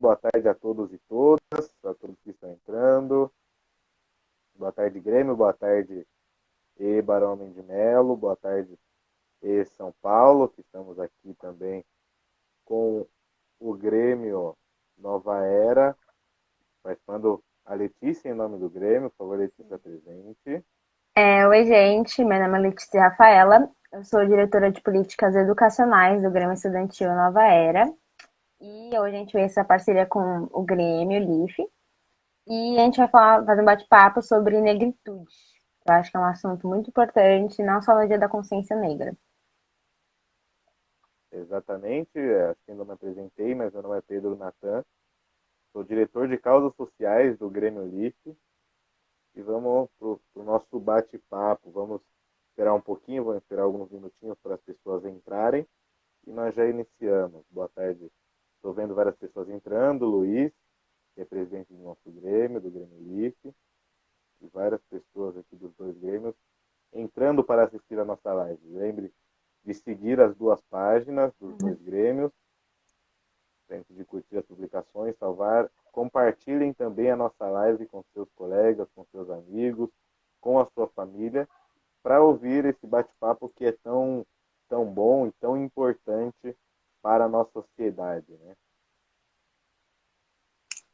boa tarde a todos e todas, a todos que estão entrando. Boa tarde, Grêmio, boa tarde, e Barão Homem de Melo, boa tarde, e São Paulo, que estamos aqui também com o Grêmio Nova Era, participando a Letícia em nome do Grêmio, por favor, Letícia, presente. Oi, gente. Meu nome é Letícia Rafaela. Eu sou diretora de políticas educacionais do Grêmio Estudantil Nova Era. E hoje a gente fez essa parceria com o Grêmio LIFE. E a gente vai fazer um bate-papo sobre negritude. Eu acho que é um assunto muito importante, não só no Dia da Consciência Negra. Exatamente, acho que ainda não me apresentei, mas meu nome é Pedro Natan, sou diretor de causas sociais do Grêmio LIFE. E vamos para o nosso bate-papo. Vamos esperar um pouquinho, vamos esperar alguns minutinhos para as pessoas entrarem. E nós já iniciamos. Boa tarde. Estou vendo várias pessoas entrando. Luiz, que é presidente do nosso Grêmio, do Grêmio LIFE. E várias pessoas aqui dos dois Grêmios entrando para assistir a nossa live. Lembre de seguir as duas páginas dos dois Grêmios. Lembre de curtir as publicações, salvar. Compartilhem também a nossa live com seus colegas, com seus amigos, com a sua família, para ouvir esse bate-papo que é tão bom e tão importante para a nossa sociedade, né?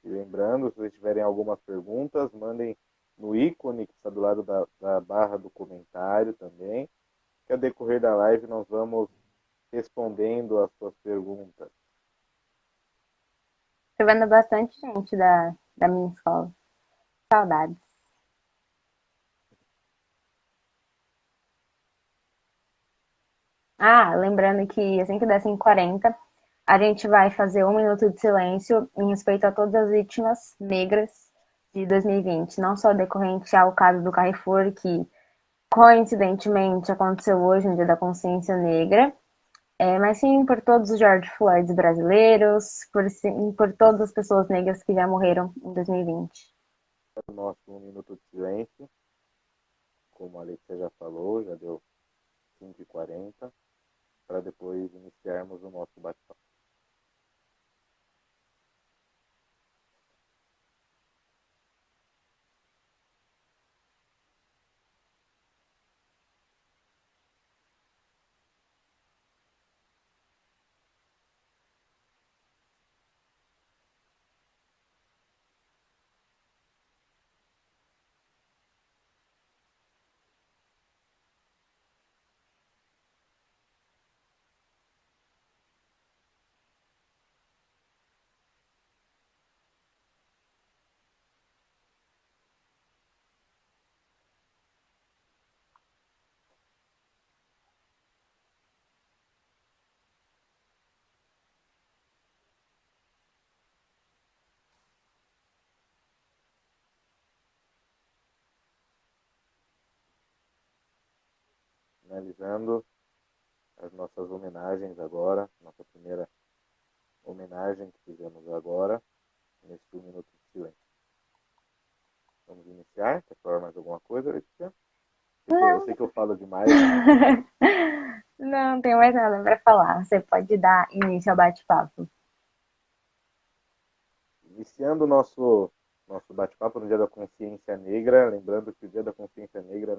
E lembrando, se vocês tiverem algumas perguntas, mandem no ícone que está do lado da barra do comentário também, que ao decorrer da live nós vamos respondendo as suas perguntas. Tô vendo bastante gente da minha escola. Saudades. Lembrando que assim que der 5h40, a gente vai fazer 1 minuto de silêncio em respeito a todas as vítimas negras de 2020, não só decorrente ao caso do Carrefour, que coincidentemente aconteceu hoje, no Dia da Consciência Negra, mas sim por todos os George Floyds brasileiros, por todas as pessoas negras que já morreram em 2020. O nosso 1 minuto de silêncio, como a Letícia já falou, já deu 5h40, para depois iniciarmos o nosso bate-papo. Finalizando as nossas homenagens agora, nossa primeira homenagem que fizemos agora, nesse 1 minuto de silêncio. Vamos iniciar? Quer falar mais alguma coisa, Letícia? Eu Não, sei que eu falo demais, mas não tenho mais nada para falar. Você pode dar início ao bate-papo. iniciando o nosso bate-papo no Dia da Consciência Negra, lembrando que o Dia da Consciência Negra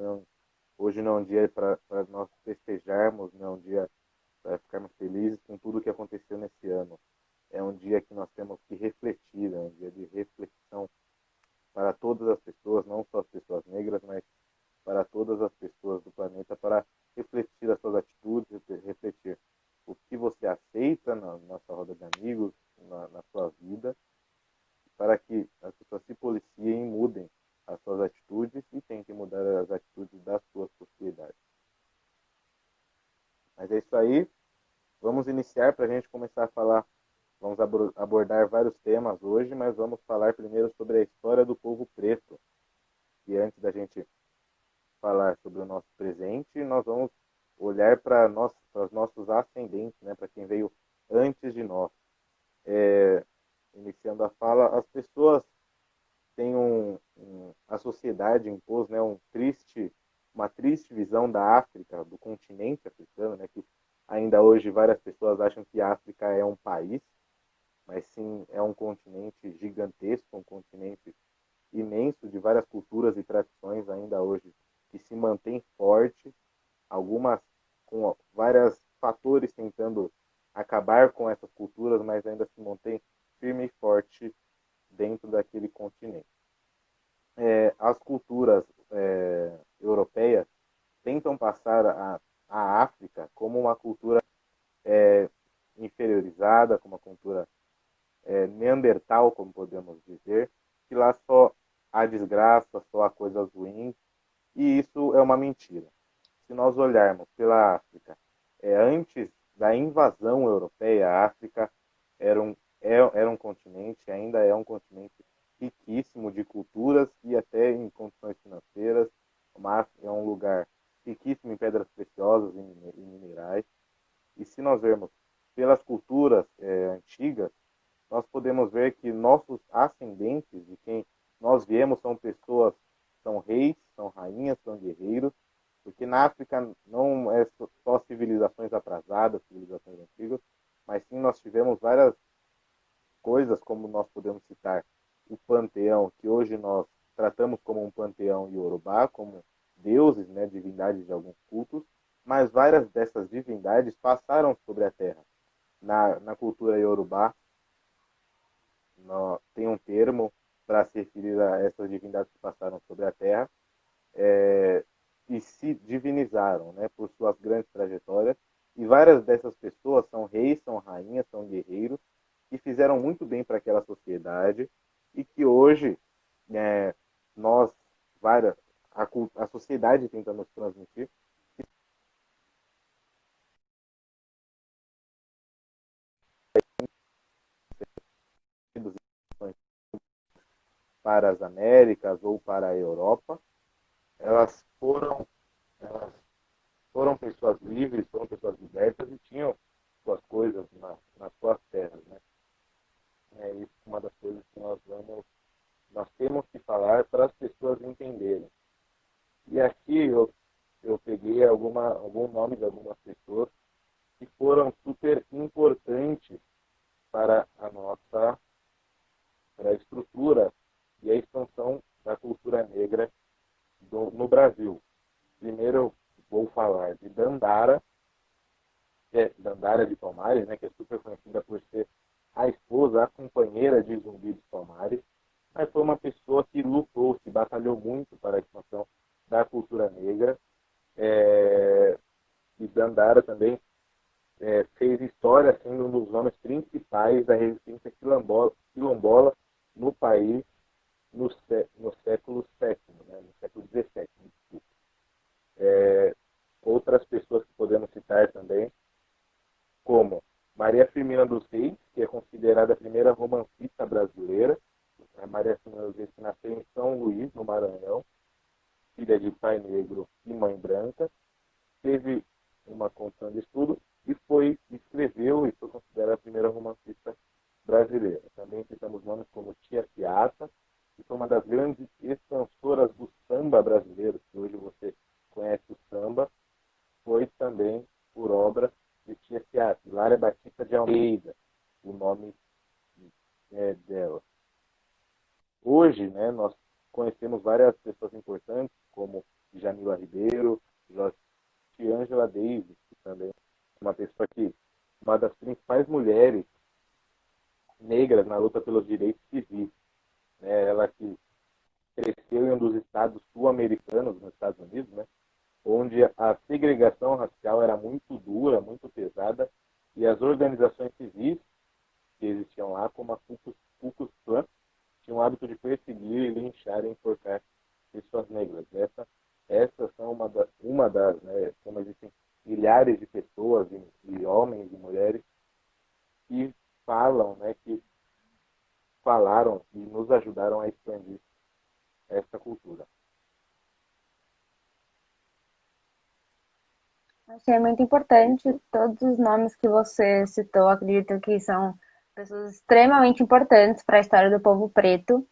hoje não é um dia para nós festejarmos, não é um dia para ficarmos felizes com tudo o que aconteceu nesse ano. É um dia que nós temos que refletir, é um dia de reflexão para todas as pessoas, não só as pessoas negras, mas para todas as pessoas do planeta, para refletir as suas atitudes, refletir o que você aceita na sua roda de amigos, na sua vida, para que as pessoas se policiem e mudem as suas atitudes e tentem mudar as atitudes da sua sociedade. Mas é isso aí. Vamos iniciar para a gente começar a falar. Vamos abordar vários temas hoje, mas vamos falar primeiro sobre a história do povo preto. E antes da gente falar sobre o nosso presente, nós vamos olhar para os nossos ascendentes, né, para quem veio antes de nós. Iniciando a fala, as pessoas têm a sociedade impôs, né, uma triste visão da África, do continente africano, né, que ainda hoje várias pessoas acham que a África é um país, mas sim é um continente gigantesco, um continente imenso de várias culturas e tradições ainda hoje que se mantém forte, algumas com vários fatores tentando acabar com essas culturas, mas ainda se mantém firme e forte dentro daquele continente. As culturas europeias tentam passar a África como uma cultura inferiorizada, como uma cultura neandertal, como podemos dizer, que lá só há desgraça, só há coisas ruins, e isso é uma mentira. Se nós olharmos pela África, antes da invasão europeia, a África era um continente, ainda é um continente riquíssimo de culturas e até em condições financeiras. É um lugar riquíssimo em pedras preciosas e minerais. E se nós vermos pelas culturas antigas, nós podemos ver que nossos ascendentes, de quem nós viemos, são pessoas, são reis, são rainhas, são guerreiros, porque na África não é só civilizações atrasadas, civilizações antigas, mas sim nós tivemos várias coisas, como nós podemos citar o panteão, que hoje nós tratamos como um panteão iorubá, como deuses, né, divindades de alguns cultos, mas várias dessas divindades passaram sobre a terra. Na cultura iorubá, tem um termo para se referir a essas divindades que passaram sobre a terra, e se divinizaram, né, por suas grandes trajetórias. E várias dessas pessoas são reis, são rainhas, são guerreiros, que fizeram muito bem para aquela sociedade e que hoje nós, várias, a sociedade tenta nos transmitir para as Américas ou para a Europa. Elas elas foram pessoas livres, foram pessoas libertas e tinham suas coisas nas suas terras, né? É isso uma das coisas que nós temos que falar para as pessoas entenderem. E aqui eu peguei algum nome de algumas pessoas que foram super importantes para a nossa para a estrutura e a expansão da cultura negra no Brasil. Primeiro eu vou falar de Dandara, Dandara de Palmares, né, que é super conhecida por ser a esposa, a companheira de Zumbi de Palmares, mas foi uma pessoa que lutou, que batalhou muito para a expansão da cultura negra. E Dandara também fez história sendo um dos nomes principais da resistência quilombola no país no século VII, né, no século XVII. Outras pessoas que podemos citar também, como Maria Firmina dos Reis, que é considerada a primeira romancista brasileira. A Maria Firmina dos Reis que nasceu em São Luís, no Maranhão, filha de pai negro e mãe branca, teve uma condição de estudo e escreveu e foi considerada a primeira romancista brasileira. Também citamos nomes como Tia Ciata, que foi uma das grandes expansoras do samba brasileiro, que hoje você conhece o samba, foi também por obra de Tia Ciata. Hilária Batista de Almeida, o nome dela. Hoje, né, nós conhecemos várias pessoas importantes, como Jamila Ribeiro, Angela Davis, que também é uma pessoa que, uma das principais mulheres negras na luta pelos direitos civis. Né? Ela que cresceu em um dos estados sul-americanos, nos Estados Unidos, né? Onde a segregação racial era muito dura, muito pesada, e as organizações civis que existiam lá, como a Ku Klux Klan, tinham o hábito de perseguir, linchar e enforcar pessoas negras. Essas são uma das, né, como existem milhares de pessoas, de homens e mulheres, que falam, né, que falaram e nos ajudaram a expandir essa cultura. Achei muito importante todos os nomes que você citou. Acredito que são pessoas extremamente importantes para a história do povo preto.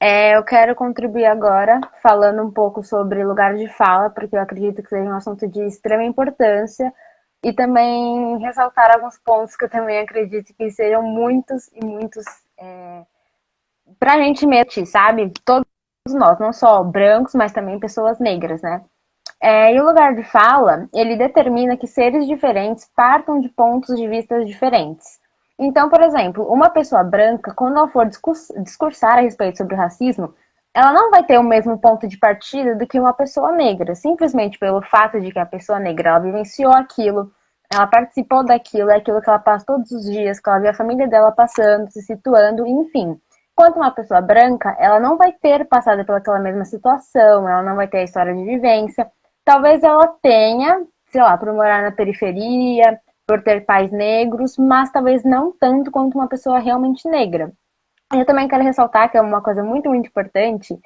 Eu quero contribuir agora falando um pouco sobre lugar de fala, porque eu acredito que seja um assunto de extrema importância e também ressaltar alguns pontos que eu também acredito que sejam muitos e muitos pra gente medir, sabe? Todos nós, não só brancos, mas também pessoas negras, né? E o lugar de fala, ele determina que seres diferentes partam de pontos de vista diferentes. Então, por exemplo, uma pessoa branca, quando ela for discursar a respeito sobre racismo, ela não vai ter o mesmo ponto de partida do que uma pessoa negra, simplesmente pelo fato de que a pessoa negra ela vivenciou aquilo, ela participou daquilo, é aquilo que ela passa todos os dias, que ela vê a família dela passando, se situando, enfim. Enquanto uma pessoa branca, ela não vai ter passado pelaquela mesma situação, ela não vai ter a história de vivência. Talvez ela tenha, sei lá, por morar na periferia, por ter pais negros, mas talvez não tanto quanto uma pessoa realmente negra. Eu também quero ressaltar que é uma coisa muito, muito importante,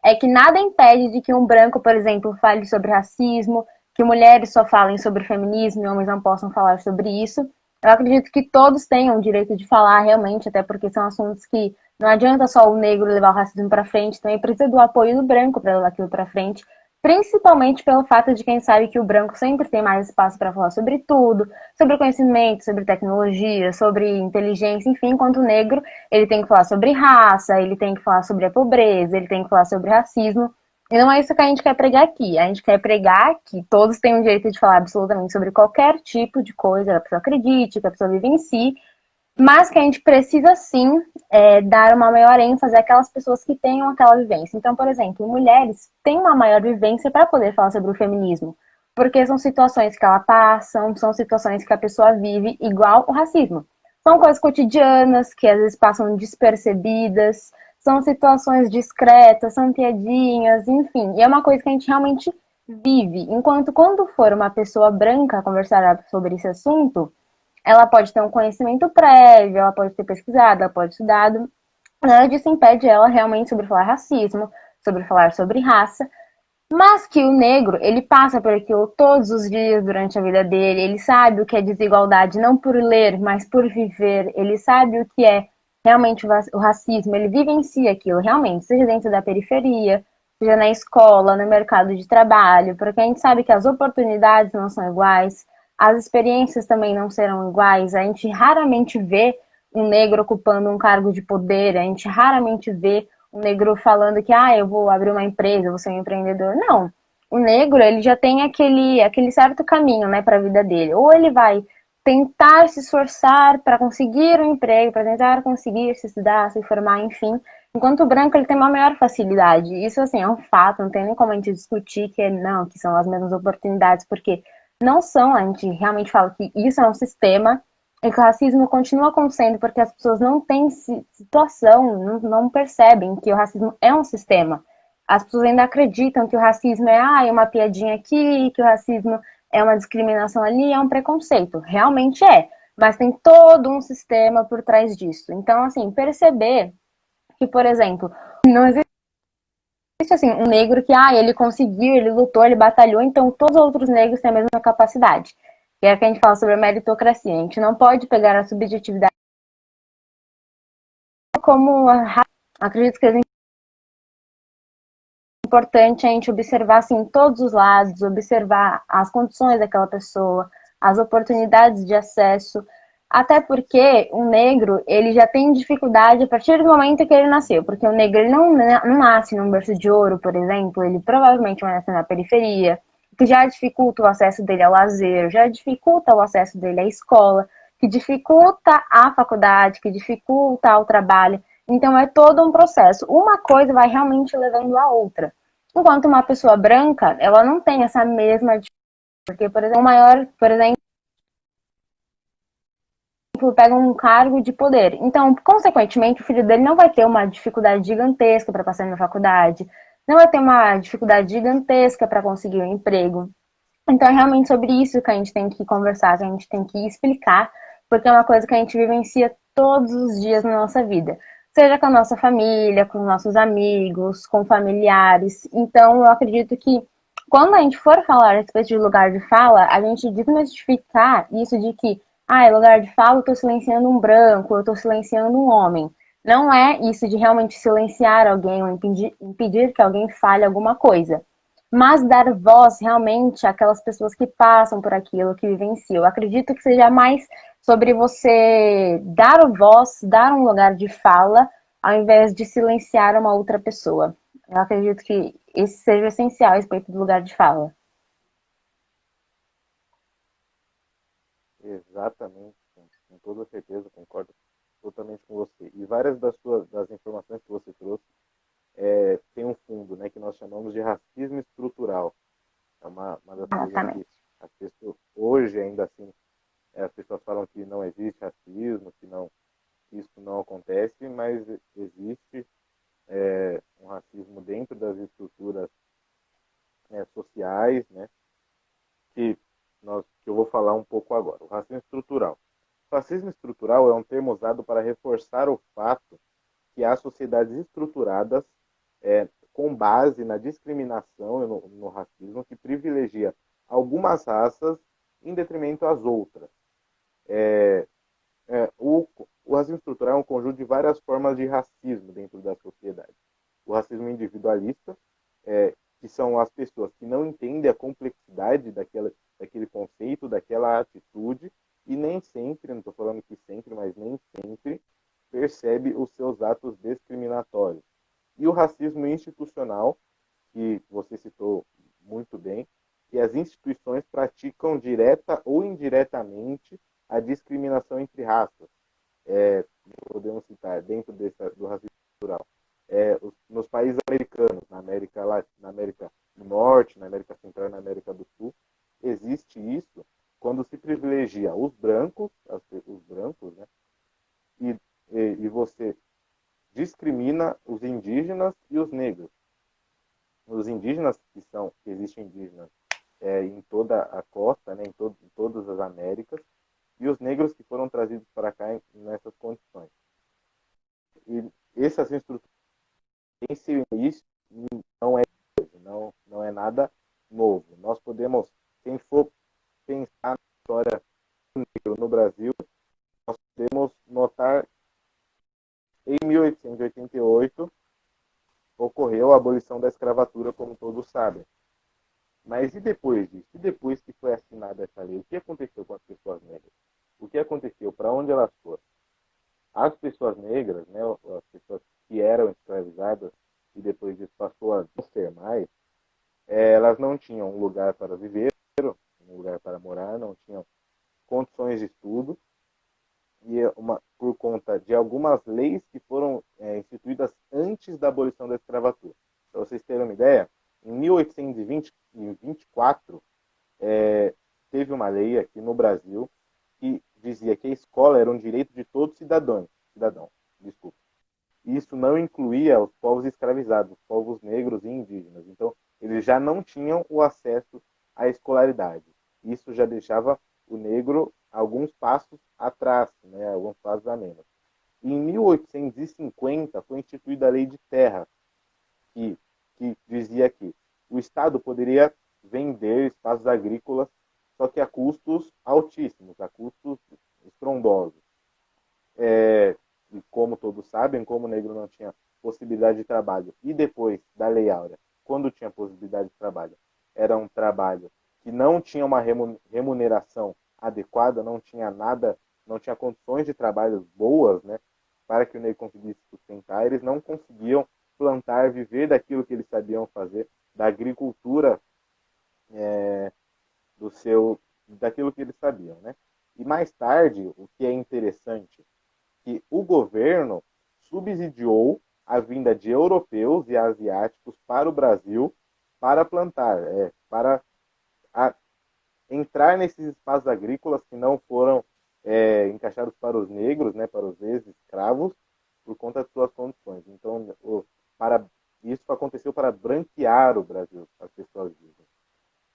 é que nada impede de que um branco, por exemplo, fale sobre racismo, que mulheres só falem sobre feminismo e homens não possam falar sobre isso. Eu acredito que todos tenham o direito de falar realmente, até porque são assuntos que não adianta só o negro levar o racismo para frente, também precisa do apoio do branco para levar aquilo para frente, principalmente pelo fato de quem sabe que o branco sempre tem mais espaço para falar sobre tudo, sobre conhecimento, sobre tecnologia, sobre inteligência, enfim, enquanto o negro ele tem que falar sobre raça, ele tem que falar sobre a pobreza, ele tem que falar sobre racismo. E não é isso que a gente quer pregar aqui. A gente quer pregar que todos têm o direito de falar absolutamente sobre qualquer tipo de coisa que a pessoa acredite, que a pessoa vive em si, mas que a gente precisa sim dar uma maior ênfase àquelas pessoas que tenham aquela vivência. Então, por exemplo, mulheres têm uma maior vivência para poder falar sobre o feminismo, porque são situações que ela passa, são situações que a pessoa vive, igual o racismo. São coisas cotidianas que às vezes passam despercebidas, são situações discretas, são piadinhas, enfim. E é uma coisa que a gente realmente vive. Enquanto quando for uma pessoa branca conversar sobre esse assunto, ela pode ter um conhecimento prévio, ela pode ter pesquisado, ela pode ter estudado. Nada disso impede ela realmente sobre falar racismo, sobre falar sobre raça, mas que o negro, ele passa por aquilo todos os dias durante a vida dele, ele sabe o que é desigualdade, não por ler, mas por viver, ele sabe o que é realmente o racismo, ele vivencia aquilo realmente, seja dentro da periferia, seja na escola, no mercado de trabalho, porque a gente sabe que as oportunidades não são iguais, as experiências também não serão iguais, a gente raramente vê um negro ocupando um cargo de poder, a gente raramente vê um negro falando que eu vou abrir uma empresa, vou ser um empreendedor. Não. O negro, ele já tem aquele certo caminho, né, para a vida dele. Ou ele vai tentar se esforçar para conseguir um emprego, para tentar conseguir se estudar, se formar, enfim. Enquanto o branco, ele tem uma maior facilidade. Isso, assim, é um fato, não tem nem como a gente discutir que são as mesmas oportunidades, porque não são, a gente realmente fala que isso é um sistema e que o racismo continua acontecendo porque as pessoas não têm situação, não percebem que o racismo é um sistema. As pessoas ainda acreditam que o racismo é uma piadinha aqui, que o racismo é uma discriminação ali, é um preconceito. Realmente é, mas tem todo um sistema por trás disso. Então, assim, perceber que, por exemplo, não existe assim um negro que ele conseguiu, ele lutou, ele batalhou, então todos os outros negros têm a mesma capacidade. Que é que a gente fala sobre a meritocracia. A gente não pode pegar a subjetividade como acredito que é importante a gente observar assim todos os lados, observar as condições daquela pessoa, as oportunidades de acesso, até porque o negro ele já tem dificuldade a partir do momento que ele nasceu, porque o negro ele não nasce num berço de ouro, por exemplo, ele provavelmente vai nascer na periferia, que já dificulta o acesso dele ao lazer, já dificulta o acesso dele à escola, que dificulta a faculdade, que dificulta o trabalho. Então é todo um processo. Uma coisa vai realmente levando a outra. Enquanto uma pessoa branca, ela não tem essa mesma dificuldade. Porque, por exemplo, o maior, por exemplo, pega um cargo de poder. Então, consequentemente, o filho dele não vai ter uma dificuldade gigantesca para passar na faculdade, não vai ter uma dificuldade gigantesca para conseguir um emprego. Então, é realmente sobre isso que a gente tem que conversar, que a gente tem que explicar, porque é uma coisa que a gente vivencia todos os dias na nossa vida. Seja com a nossa família, com nossos amigos, com familiares. Então, eu acredito que quando a gente for falar a respeito de lugar de fala, a gente desmistificar isso de que, em lugar de fala eu estou silenciando um branco, eu estou silenciando um homem. Não é isso de realmente silenciar alguém ou impedir que alguém fale alguma coisa. mas dar voz realmente àquelas pessoas que passam por aquilo, que vivenciam. Eu acredito que seja mais sobre você dar voz, dar um lugar de fala, ao invés de silenciar uma outra pessoa. Eu acredito que esse seja o essencial a respeito do lugar de fala. Exatamente, com toda certeza, concordo totalmente com você. E várias das informações que você trouxe tem um fundo, né, que nós chamamos de racismo estrutural. É uma das coisas que Exatamente. as pessoas, hoje ainda assim, as pessoas falam que não existe racismo, que isso não acontece, mas existe um racismo dentro das estruturas sociais, né, que eu vou falar um pouco agora. O racismo estrutural. O racismo estrutural é um termo usado para reforçar o fato que há sociedades estruturadas com base na discriminação e no racismo que privilegia algumas raças em detrimento às outras. O racismo estrutural é um conjunto de várias formas de racismo dentro da sociedade. O racismo individualista, que são as pessoas que não entendem a complexidade daquele conceito, daquela atitude, e nem sempre, não estou falando que sempre, mas nem sempre, percebe os seus atos discriminatórios. E o racismo institucional, que você citou muito bem, que as instituições praticam direta ou indiretamente a discriminação entre raças. Podemos citar dentro do racismo cultural. Nos países americanos, na América do Norte, na América Central e na América do Sul, existe isso quando se privilegia os brancos, né? E, e você discrimina os indígenas e os negros. Os indígenas que existem indígenas em toda a costa, né, em todas as Américas, e os negros que foram trazidos para cá nessas condições. E esse assim, em seu início não é não é nada novo. Nós podemos, quem for pensar na história do negro no Brasil, nós podemos notar em 1888 ocorreu a abolição da escravatura, como todos sabem. Mas e depois disso? E depois que foi assinada essa lei? O que aconteceu com as pessoas negras? O que aconteceu? Para onde elas foram? As pessoas negras, né, as pessoas que eram escravizadas e depois disso passou a não ser mais, elas não tinham um lugar para viver, um lugar para morar, não tinham condições de estudo e por conta de algumas leis que foram instituídas antes da abolição da escravatura. Para vocês terem uma ideia, em 1824 teve uma lei aqui no Brasil que dizia que a escola era um direito de todo cidadão, desculpa. Isso não incluía os povos escravizados, os povos negros e indígenas. Então, eles já não tinham o acesso à escolaridade. Isso já deixava o negro alguns passos atrás, né, alguns passos a menos. Em 1850 foi instituída a Lei de Terra, que, que dizia que o Estado poderia vender espaços agrícolas, só que a custos altíssimos, a custos estrondosos. E como todos sabem, como o negro não tinha possibilidade de trabalho, e depois da Lei Áurea, quando tinha possibilidade de trabalho, era um trabalho que não tinha uma remuneração adequada, não tinha nada, não tinha condições de trabalho boas, né, para que o negro conseguisse sustentar, eles não conseguiam plantar, viver daquilo que eles sabiam fazer, da agricultura, daquilo que eles sabiam, né? E mais tarde, o que é interessante, que o governo subsidiou a vinda de europeus e asiáticos para o Brasil para plantar, para a, entrar nesses espaços agrícolas que não foram encaixados para os negros, né, para os ex-escravos, por conta de suas condições. Então, para, isso aconteceu para branquear o Brasil, as pessoas dizem.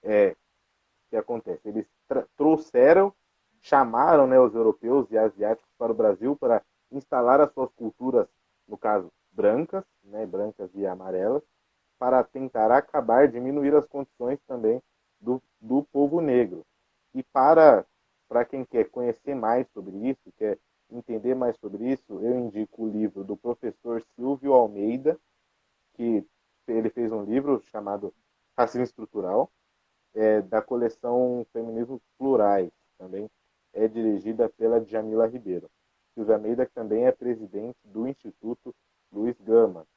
O que acontece? Eles trouxeram, chamaram, né, os europeus e asiáticos para o Brasil para instalar as suas culturas, no caso, brancas, né, brancas e amarelas, para tentar acabar, diminuir as condições também do povo negro. E para quem quer conhecer mais sobre isso, quer entender mais sobre isso, eu indico o livro do professor Silvio Almeida, que ele fez um livro chamado Racismo Estrutural, da coleção Feminismos Plurais, também é dirigida pela Djamila Ribeiro. Silvia Almeida também é presidente do Instituto Luiz Gama.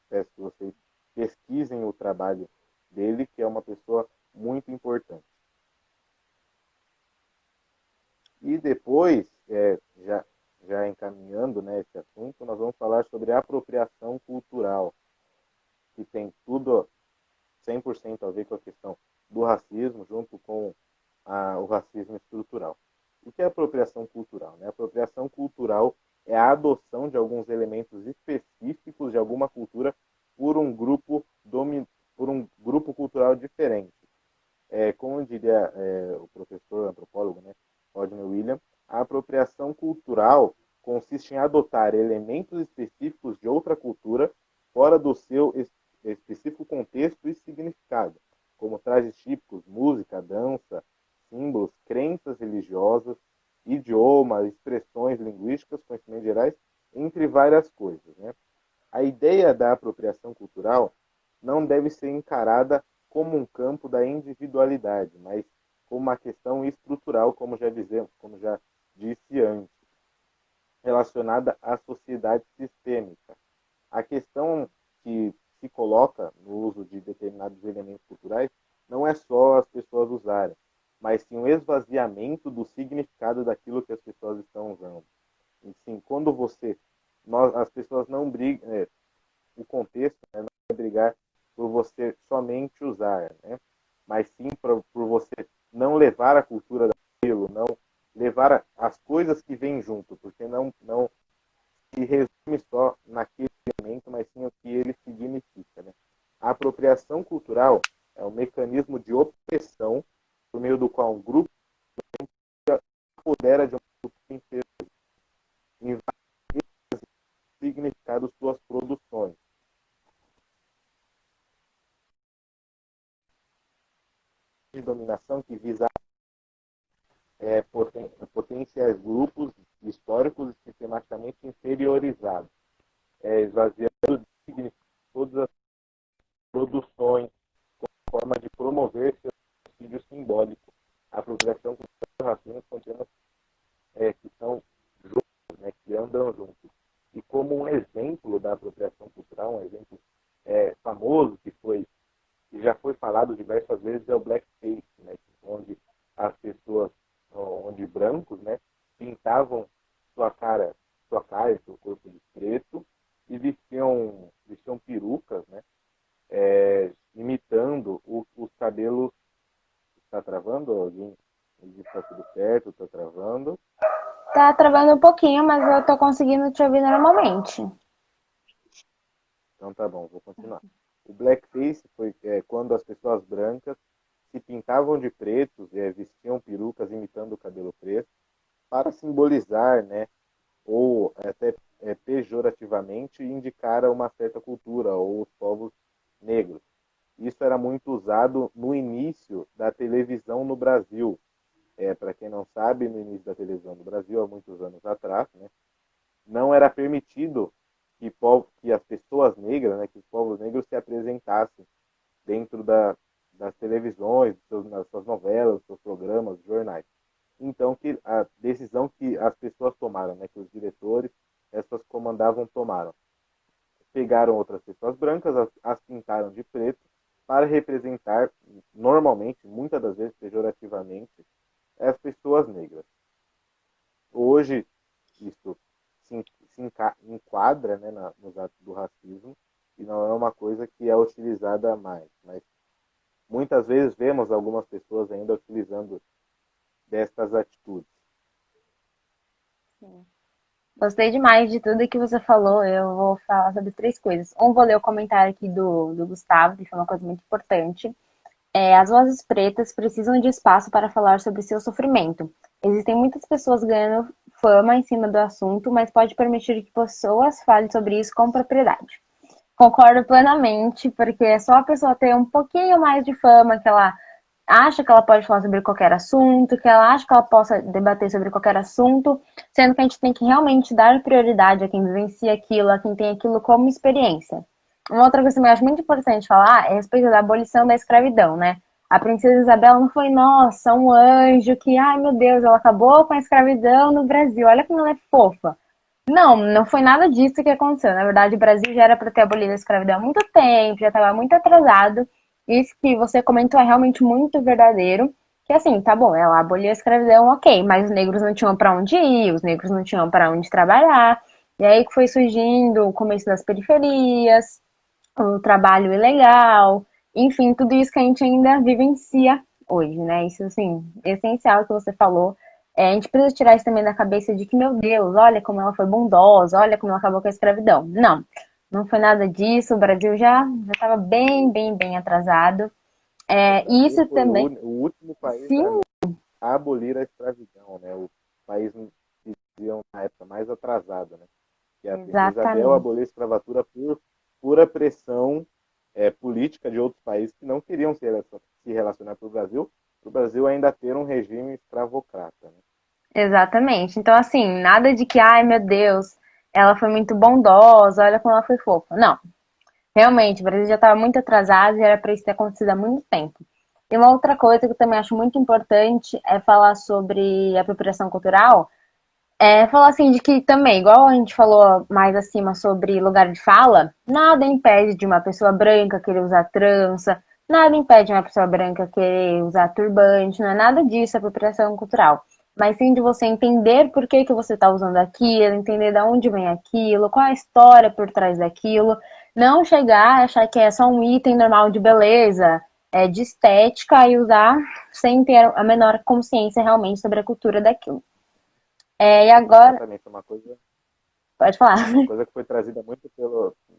Peço que vocês pesquisem o trabalho dele, que é uma pessoa muito importante. E depois, já encaminhando, né, esse assunto, nós vamos falar sobre apropriação cultural, que tem tudo 100% a ver com a questão do racismo, junto com o racismo estrutural. O que é apropriação cultural? Né? Apropriação cultural é a adoção de alguns elementos específicos de alguma cultura por um grupo, por um grupo cultural diferente. Como diria o professor antropólogo, né, Rodney William, a apropriação cultural consiste em adotar elementos específicos de outra cultura fora do seu específico contexto e significado, como trajes típicos, música, dança, símbolos, crenças religiosas, idiomas, expressões linguísticas, conhecimentos gerais, entre várias coisas. Né? A ideia da apropriação cultural não deve ser encarada como um campo da individualidade, mas como uma questão estrutural, como já disse antes, relacionada à sociedade sistêmica. A questão que se coloca no uso de determinados elementos culturais não é só as pessoas usarem, mas sim o esvaziamento do significado daquilo que as pessoas estão usando. E sim, quando as pessoas não brigam, o contexto, né, não é brigar por você somente usar, né, mas sim por você não levar a cultura daquilo, não levar as coisas que vêm junto, porque não se resume só naquele elemento, mas sim o que ele significa. Né? A apropriação cultural é um mecanismo de opressão por meio do qual um grupo se apodera de um grupo inteiro, invade significado suas produções. De dominação que visa potenciais grupos históricos sistematicamente inferiorizados, esvaziando de todas as produções como forma de promover seu suicídio simbólico. A apropriação cultural e o racismo são temas que são juntos, né, que andam juntos. E como um exemplo da apropriação cultural, um exemplo famoso que já foi falado diversas vezes, é o blackface, né, onde as pessoas, onde brancos, né, pintavam sua cara e seu corpo de preto e vestiam perucas, né, imitando os cabelos. Está travando? Alguém me diz que está tudo certo? Está travando? Tá travando um pouquinho, mas eu tô conseguindo te ouvir normalmente. Então tá bom, vou continuar. O blackface foi quando as pessoas brancas se pintavam de pretos, vestiam perucas imitando o cabelo preto, para simbolizar, né, ou até pejorativamente indicar uma certa cultura ou os povos negros. Isso era muito usado no início da televisão no Brasil. Para quem não sabe, no início da televisão no Brasil, há muitos anos atrás, né, não era permitido que as pessoas negras, né, que os povos negros se apresentassem dentro das televisões, nas suas novelas, dos seus programas, jornais. Então, a decisão que as pessoas tomaram, né, que os diretores, essas comandavam, tomaram. Pegaram outras pessoas brancas, as pintaram de preto, para representar, normalmente, muitas das vezes pejorativamente, as pessoas negras. Hoje, isso enquadra, né, nos atos do racismo e não é uma coisa que é utilizada mais. Mas muitas vezes vemos algumas pessoas ainda utilizando destas atitudes. Sim. Gostei demais de tudo que você falou. Eu vou falar sobre três coisas. Vou ler o comentário aqui do Gustavo, que foi uma coisa muito importante. As vozes pretas precisam de espaço para falar sobre seu sofrimento. Existem muitas pessoas ganhando fama em cima do assunto, mas pode permitir que pessoas falem sobre isso com propriedade. Concordo plenamente, porque é só a pessoa ter um pouquinho mais de fama, que ela acha que ela pode falar sobre qualquer assunto, que ela acha que ela possa debater sobre qualquer assunto, sendo que a gente tem que realmente dar prioridade a quem vivencia aquilo, a quem tem aquilo como experiência. Uma outra coisa que eu acho muito importante falar é a respeito da abolição da escravidão, né? A princesa Isabel não foi, nossa, um anjo que, ai meu Deus, ela acabou com a escravidão no Brasil, olha como ela é fofa. Não, não foi nada disso que aconteceu. Na verdade, o Brasil já era para ter abolido a escravidão há muito tempo, já estava muito atrasado. Isso que você comentou é realmente muito verdadeiro. Que assim, tá bom, ela aboliu a escravidão, ok, mas os negros não tinham para onde ir, os negros não tinham para onde trabalhar. E aí que foi surgindo o começo das periferias, o trabalho ilegal, enfim, tudo isso que a gente ainda vivencia hoje, né? Isso, assim, é essencial que você falou. A gente precisa tirar isso também da cabeça de que, meu Deus, olha como ela foi bondosa, olha como ela acabou com a escravidão. Não, não foi nada disso. O Brasil já estava bem, bem, bem atrasado. O E Brasil isso foi o, também, o último país sim, a abolir a escravidão, né? O país que diziam na época mais atrasado, né? Que a princesa Isabel exatamente. aboliu a escravatura por pura pressão política de outros países que não queriam se relacionar com o Brasil, para o Brasil ainda ter um regime escravocrata. Né? Exatamente. Então, assim, nada de que, ai meu Deus, ela foi muito bondosa, olha como ela foi fofa. Não, realmente, o Brasil já estava muito atrasado e era para isso ter acontecido há muito tempo. E uma outra coisa que eu também acho muito importante é falar sobre apropriação cultural. É falar assim de que também, igual a gente falou mais acima sobre lugar de fala, nada impede de uma pessoa branca querer usar trança, nada impede de uma pessoa branca querer usar turbante, não é nada disso, apropriação cultural. Mas sim de você entender por que você está usando aquilo, entender de onde vem aquilo, qual a história por trás daquilo. Não chegar a achar que é só um item normal de beleza, de estética e usar sem ter a menor consciência realmente sobre a cultura daquilo. E agora, Exatamente, pode falar. uma coisa que foi trazida muito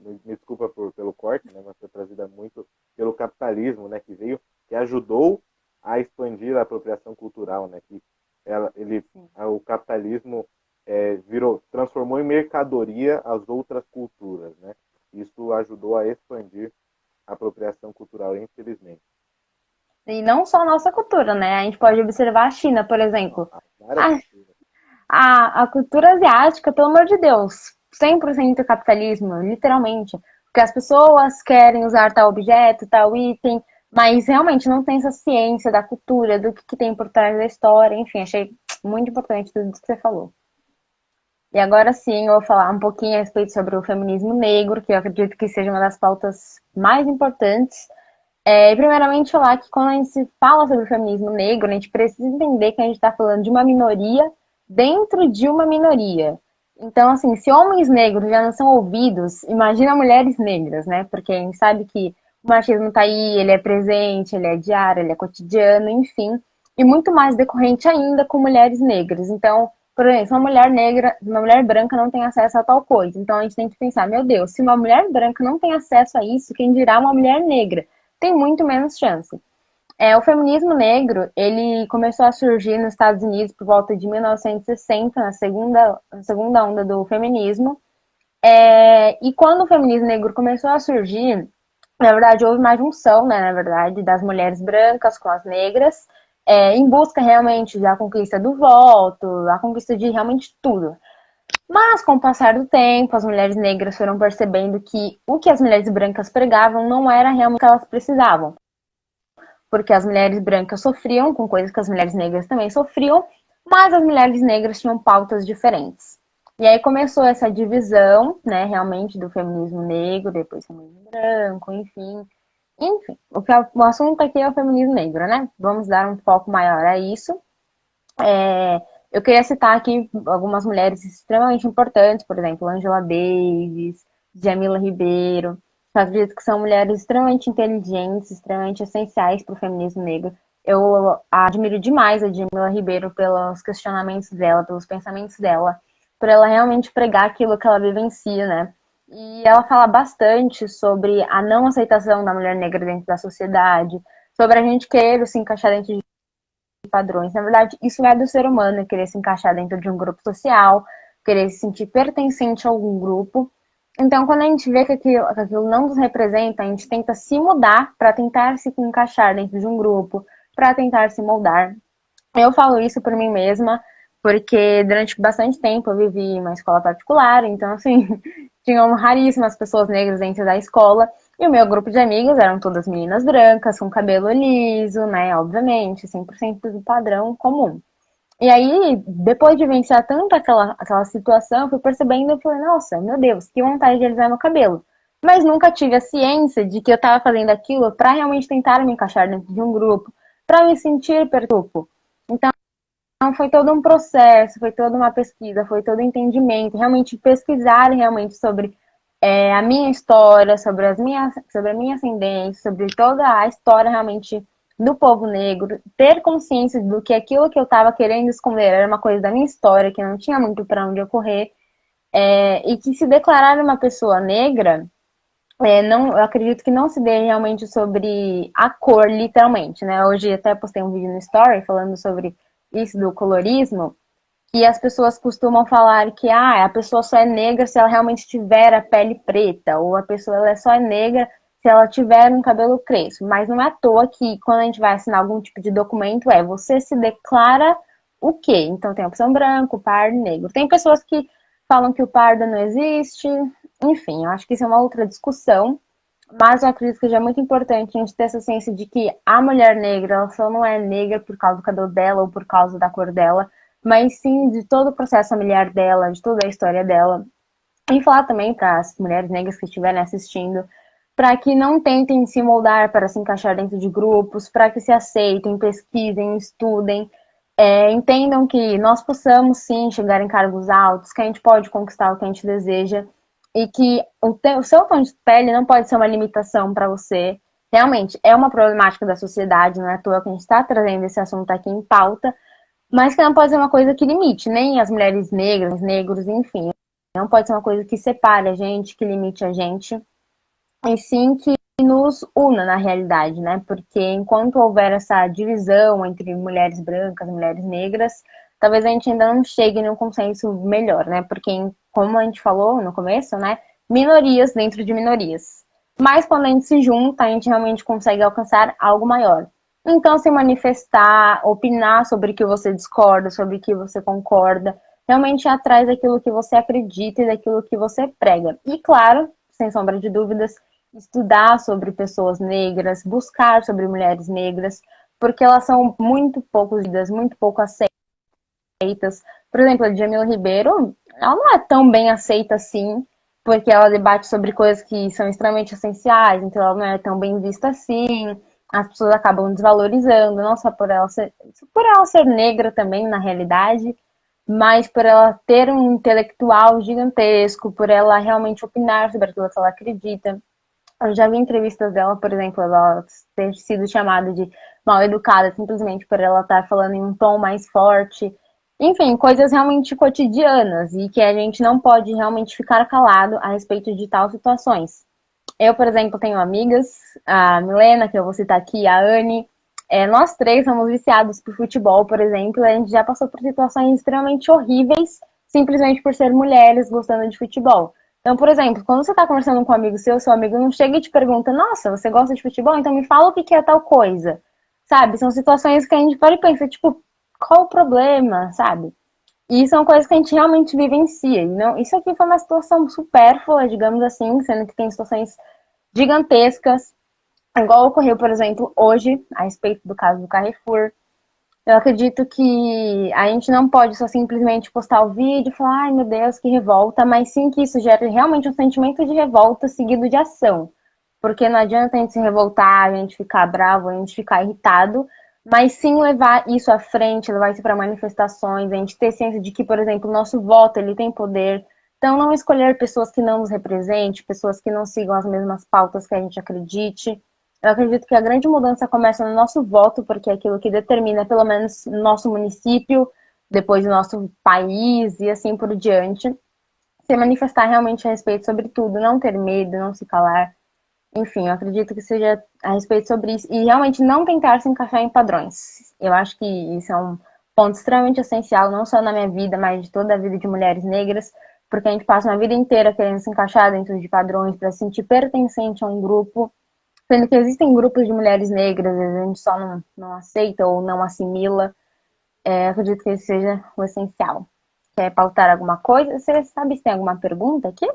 me desculpa pelo corte, né, mas foi trazida muito pelo capitalismo, né, que veio, que ajudou a expandir a apropriação cultural, né, que o capitalismo transformou em mercadoria as outras culturas, né, isso ajudou a expandir a apropriação cultural, infelizmente. E não só a nossa cultura, né? A gente pode observar a China, por Não, exemplo. há várias A, culturas. a cultura asiática, pelo amor de Deus, 100% capitalismo, literalmente. Porque as pessoas querem usar tal objeto, tal item, mas realmente não tem essa ciência da cultura, do que tem por trás da história. Enfim, achei muito importante tudo isso que você falou. E agora sim, eu vou falar um pouquinho a respeito sobre o feminismo negro, que eu acredito que seja uma das pautas mais importantes. Primeiramente, falar que quando a gente se fala sobre o feminismo negro, a gente precisa entender que a gente está falando de uma minoria dentro de uma minoria. Então, assim, se homens negros já não são ouvidos, imagina mulheres negras, né? Porque a gente sabe que o machismo está aí, ele é presente, ele é diário, ele é cotidiano, enfim. E muito mais decorrente ainda com mulheres negras. Então, por exemplo, uma mulher negra, uma mulher branca não tem acesso a tal coisa. Então a gente tem que pensar, meu Deus, se uma mulher branca não tem acesso a isso, quem dirá uma mulher negra? Tem muito menos chance. O feminismo negro, ele começou a surgir nos Estados Unidos por volta de 1960, na segunda onda do feminismo. E quando o feminismo negro começou a surgir, na verdade, houve uma junção, né, na verdade, das mulheres brancas com as negras, em busca realmente da conquista do voto, a conquista de realmente tudo. Mas, com o passar do tempo, as mulheres negras foram percebendo que o que as mulheres brancas pregavam não era realmente o que elas precisavam, porque as mulheres brancas sofriam com coisas que as mulheres negras também sofriam, mas as mulheres negras tinham pautas diferentes. E aí começou essa divisão, né, realmente do feminismo negro, depois feminismo branco, enfim. Enfim, o assunto aqui é o feminismo negro, né? Vamos dar um foco maior a isso. Eu queria citar aqui algumas mulheres extremamente importantes, por exemplo, Angela Davis, Jamila Ribeiro. Eu acredito que são mulheres extremamente inteligentes, extremamente essenciais para o feminismo negro. Eu admiro demais a Jamila Ribeiro pelos questionamentos dela, pelos pensamentos dela, por ela realmente pregar aquilo que ela vivencia, né? E ela fala bastante sobre a não aceitação da mulher negra dentro da sociedade, sobre a gente querer se encaixar dentro de padrões. Na verdade, isso é do ser humano, querer se encaixar dentro de um grupo social, querer se sentir pertencente a algum grupo. Então, quando a gente vê que aquilo não nos representa, a gente tenta se mudar para tentar se encaixar dentro de um grupo, para tentar se moldar. Eu falo isso por mim mesma, porque durante bastante tempo eu vivi em uma escola particular, então, assim, tinham raríssimas pessoas negras dentro da escola. E o meu grupo de amigas eram todas meninas brancas, com cabelo liso, né? Obviamente, 100% do padrão comum. E aí, depois de vencer tanto aquela situação, eu fui percebendo e falei, nossa, meu Deus, que vontade de alisar meu cabelo. Mas nunca tive a ciência de que eu estava fazendo aquilo para realmente tentar me encaixar dentro de um grupo, para me sentir perto do grupo. Então, foi todo um processo, foi toda uma pesquisa, foi todo um entendimento, realmente pesquisar realmente sobre a minha história, sobre a minha ascendência, sobre toda a história realmente do povo negro, ter consciência do que aquilo que eu estava querendo esconder era uma coisa da minha história, que não tinha muito para onde ocorrer, e que se declarar uma pessoa negra, não, eu acredito que não se dê realmente sobre a cor, literalmente, né? Hoje até postei um vídeo no Story falando sobre isso do colorismo, que as pessoas costumam falar que a pessoa só é negra se ela realmente tiver a pele preta, ou a pessoa ela só é negra se ela tiver um cabelo crespo. Mas não é à toa que quando a gente vai assinar algum tipo de documento, você se declara o quê? Então tem a opção branco, pardo, negro. Tem pessoas que falam que o pardo não existe, enfim, eu acho que isso é uma outra discussão. Mas eu acredito que já é muito importante a gente ter essa ciência de que a mulher negra, ela só não é negra por causa do cabelo dela ou por causa da cor dela, mas sim de todo o processo familiar dela, de toda a história dela. E falar também para as mulheres negras que estiverem assistindo, para que não tentem se moldar para se encaixar dentro de grupos, para que se aceitem, pesquisem, estudem, entendam que nós possamos sim chegar em cargos altos, que a gente pode conquistar o que a gente deseja e que o seu tom de pele não pode ser uma limitação para você. Realmente é uma problemática da sociedade, não é à toa que a gente está trazendo esse assunto aqui em pauta, mas que não pode ser uma coisa que limite nem as mulheres negras, negros, enfim. Não pode ser uma coisa que separe a gente, que limite a gente, e sim que nos una na realidade, né? Porque enquanto houver essa divisão entre mulheres brancas e mulheres negras, talvez a gente ainda não chegue num consenso melhor, né? Porque, como a gente falou no começo, né? Minorias dentro de minorias. Mas quando a gente se junta, a gente realmente consegue alcançar algo maior. Então, se manifestar, opinar sobre o que você discorda, sobre o que você concorda, realmente ir atrás daquilo que você acredita e daquilo que você prega. E claro, sem sombra de dúvidas, estudar sobre pessoas negras, buscar sobre mulheres negras, porque elas são muito pouco vidas, muito pouco aceitas. Por exemplo, a Djamila Ribeiro, ela não é tão bem aceita assim, porque ela debate sobre coisas que são extremamente essenciais, então ela não é tão bem vista assim. As pessoas acabam desvalorizando, não só por ela ser negra também, na realidade, mas por ela ter um intelectual gigantesco, por ela realmente opinar sobre aquilo que ela acredita. Eu já vi entrevistas dela, por exemplo, ela ter sido chamada de mal educada simplesmente por ela estar falando em um tom mais forte. Enfim, coisas realmente cotidianas e que a gente não pode realmente ficar calado a respeito de tal situações. Eu, por exemplo, tenho amigas, a Milena, que eu vou citar aqui, a Anne. Nós três somos viciados por futebol, por exemplo. A gente já passou por situações extremamente horríveis simplesmente por ser mulheres gostando de futebol. Então, por exemplo, quando você está conversando com um amigo seu amigo não chega e te pergunta: Nossa, você gosta de futebol? Então me fala o que é tal coisa. Sabe? São situações que a gente para e pensa, tipo, qual o problema, sabe? E são coisas que a gente realmente vivencia. E não, isso aqui foi uma situação supérflua, digamos assim, sendo que tem situações gigantescas, igual ocorreu, por exemplo, hoje, a respeito do caso do Carrefour. Eu acredito que a gente não pode só simplesmente postar o vídeo e falar, ai meu Deus, que revolta, mas sim que isso gere realmente um sentimento de revolta seguido de ação. Porque não adianta a gente se revoltar, a gente ficar bravo, a gente ficar irritado, mas sim levar isso à frente, levar isso para manifestações, a gente ter ciência de que, por exemplo, o nosso voto ele tem poder. Então, não escolher pessoas que não nos representem, pessoas que não sigam as mesmas pautas que a gente acredite. Eu acredito que a grande mudança começa no nosso voto, porque é aquilo que determina, pelo menos, nosso município, depois o nosso país e assim por diante. Se manifestar realmente a respeito sobre tudo, não ter medo, não se calar. Enfim, eu acredito que seja a respeito sobre isso e realmente não tentar se encaixar em padrões. Eu acho que isso é um ponto extremamente essencial, não só na minha vida, mas de toda a vida de mulheres negras, porque a gente passa uma vida inteira querendo se encaixar dentro de padrões para se sentir pertencente a um grupo, sendo que existem grupos de mulheres negras, a gente só não aceita ou não assimila. Acredito que isso seja o essencial. Quer pautar alguma coisa? Você sabe se tem alguma pergunta aqui?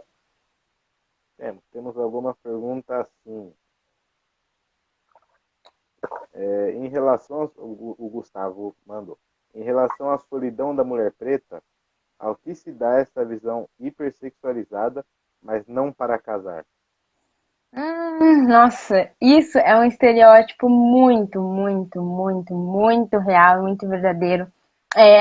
Temos alguma pergunta assim. Em relação o Gustavo mandou. Em relação à solidão da mulher preta, ao que se dá essa visão hipersexualizada, mas não para casar? Nossa, isso é um estereótipo muito, muito, muito, muito real, muito verdadeiro.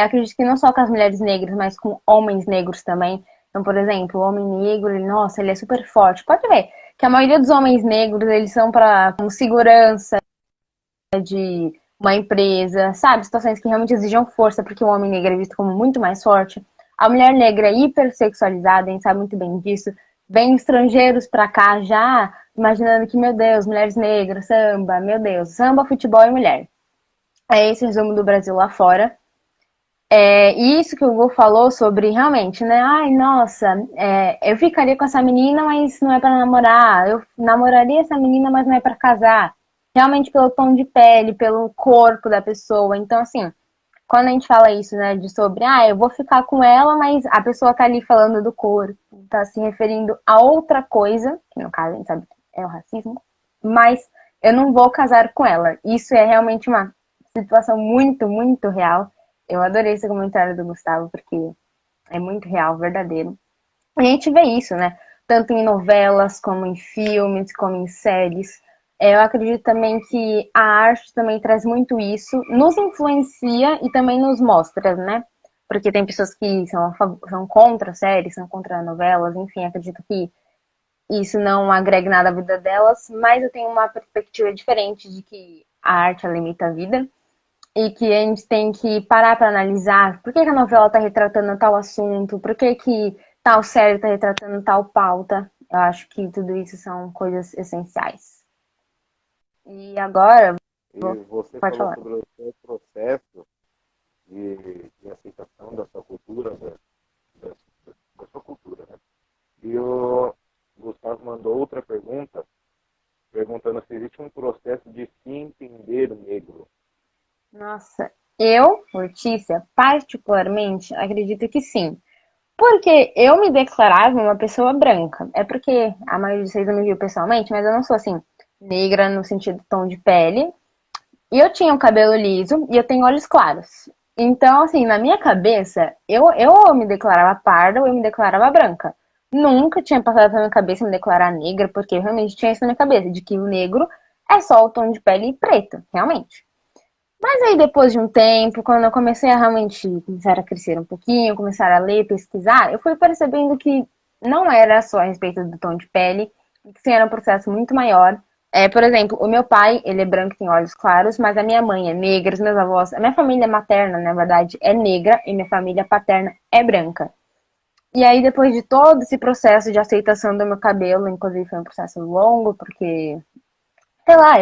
Acredito que não só com as mulheres negras, mas com homens negros também. Então, por exemplo, o homem negro, nossa, ele é super forte. Pode ver que a maioria dos homens negros, eles são para como segurança de uma empresa, sabe? Situações que realmente exigem força, porque o homem negro é visto como muito mais forte. A mulher negra é hipersexualizada, a gente sabe muito bem disso. Vem estrangeiros pra cá já imaginando que, meu Deus, mulheres negras, samba, meu Deus, samba, futebol e mulher. É esse o resumo do Brasil lá fora. E isso que o Hugo falou sobre realmente, né? Ai, nossa, eu ficaria com essa menina, mas não é para namorar. Eu namoraria essa menina, mas não é para casar. Realmente pelo tom de pele, pelo corpo da pessoa. Então, assim, quando a gente fala isso, né, de sobre, eu vou ficar com ela, mas a pessoa tá ali falando do corpo, tá se referindo a outra coisa, que no caso a gente sabe que é o racismo, mas eu não vou casar com ela. Isso é realmente uma situação muito, muito real. Eu adorei esse comentário do Gustavo, porque é muito real, verdadeiro. A gente vê isso, né? Tanto em novelas, como em filmes, como em séries. Eu acredito também que a arte também traz muito isso, nos influencia e também nos mostra, né? Porque tem pessoas que são contra séries, são contra novelas, enfim, acredito que isso não agrega nada à vida delas, mas eu tenho uma perspectiva diferente de que a arte limita a vida e que a gente tem que parar para analisar por que a novela está retratando tal assunto, por que tal série está retratando tal pauta. Eu acho que tudo isso são coisas essenciais. E agora, E você pode falou falar. sobre o seu processo de aceitação da sua cultura, da, da sua cultura, né? E o Gustavo mandou outra pergunta, perguntando se existe um processo de se entender o negro. Nossa, eu, Mortícia, particularmente, acredito que sim. Porque eu me declarava uma pessoa branca. É porque a maioria de vocês não me viu pessoalmente, mas eu não sou assim, negra no sentido tom de pele. E eu tinha um cabelo liso e eu tenho olhos claros. Então, assim, na minha cabeça, eu me declarava parda ou eu me declarava branca. Nunca tinha passado pela minha cabeça me declarar negra, porque eu realmente tinha isso na minha cabeça, de que o negro é só o tom de pele preto, realmente. Mas aí, depois de um tempo, quando eu comecei a realmente começar a crescer um pouquinho, começar a ler, pesquisar, eu fui percebendo que não era só a respeito do tom de pele, que sim, era um processo muito maior. Por exemplo, o meu pai, ele é branco e tem olhos claros, mas a minha mãe é negra, os meus avós, a minha família materna, na verdade, é negra e minha família paterna é branca. E aí, depois de todo esse processo de aceitação do meu cabelo, inclusive foi um processo longo, porque sei lá,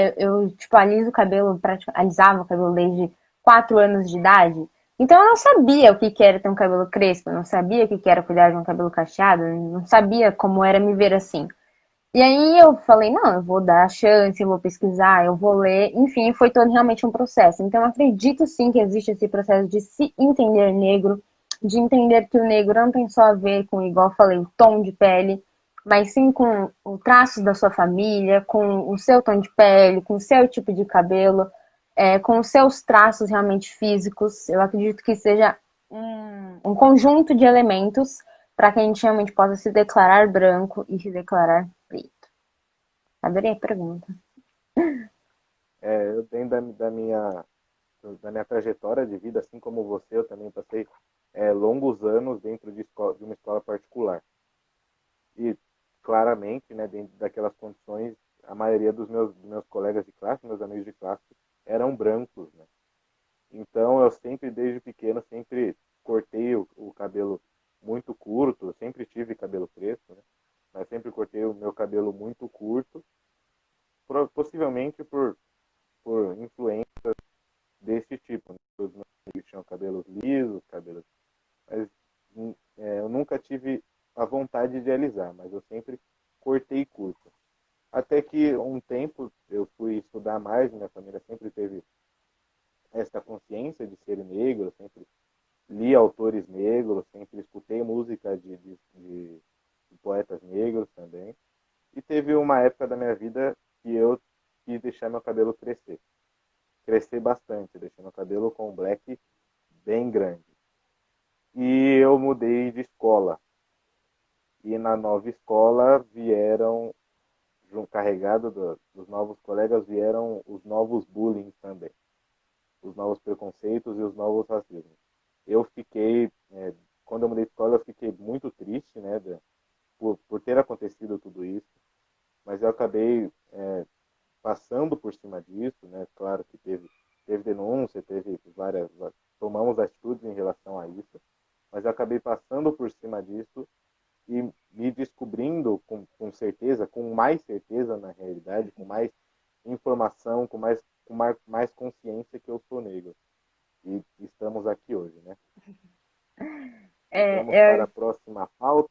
tipo, aliso o cabelo, alisava o cabelo desde 4 anos de idade. Então eu não sabia o que que era ter um cabelo crespo, eu não sabia o que que era cuidar de um cabelo cacheado, eu não sabia como era me ver assim. E aí eu falei, não, eu vou dar a chance, eu vou pesquisar, eu vou ler, enfim, foi todo realmente um processo. Então eu acredito sim que existe esse processo de se entender negro, de entender que o negro não tem só a ver com, igual eu falei, o tom de pele, mas sim com o traço da sua família, com o seu tom de pele, com o seu tipo de cabelo, com os seus traços realmente físicos. Eu acredito que seja um conjunto de elementos para que a gente realmente possa se declarar branco e se declarar preto. Adorei a pergunta. Eu tenho da minha trajetória de vida, assim como você, eu também passei longos anos dentro de uma escola particular. E, claramente, né, dentro daquelas condições, a maioria dos meus colegas de classe, meus amigos de classe, eram brancos, né? Então, eu sempre, desde pequeno, sempre cortei o cabelo muito curto, eu sempre tive cabelo crespo, né? Mas sempre cortei o meu cabelo muito curto, possivelmente por influência desse tipo, né? Os meus amigos tinham cabelos lisos, cabelos. Mas eu nunca tive a vontade de alisar, mas eu sempre cortei curto. Até que um tempo eu fui estudar mais, minha família sempre teve essa consciência de ser negro, sempre li autores negros, sempre escutei música de poetas negros também. teve uma época da minha vida que eu quis deixar meu cabelo crescer. Crescer bastante, deixar meu cabelo com um black bem grande. E eu mudei de escola. E na nova escola vieram, carregado dos novos colegas, vieram os novos bullying também. Os novos preconceitos e os novos racismos. Eu fiquei, quando eu mudei de escola, eu fiquei muito triste, né, por ter acontecido tudo isso, mas eu acabei passando por cima disso, né, claro que teve denúncia, teve tomamos atitudes em relação a isso, mas eu acabei passando por cima disso e me descobrindo com certeza, com mais certeza na realidade, com mais informação, com mais consciência que eu sou negro. E estamos aqui hoje, né? Vamos para a É, próxima pauta.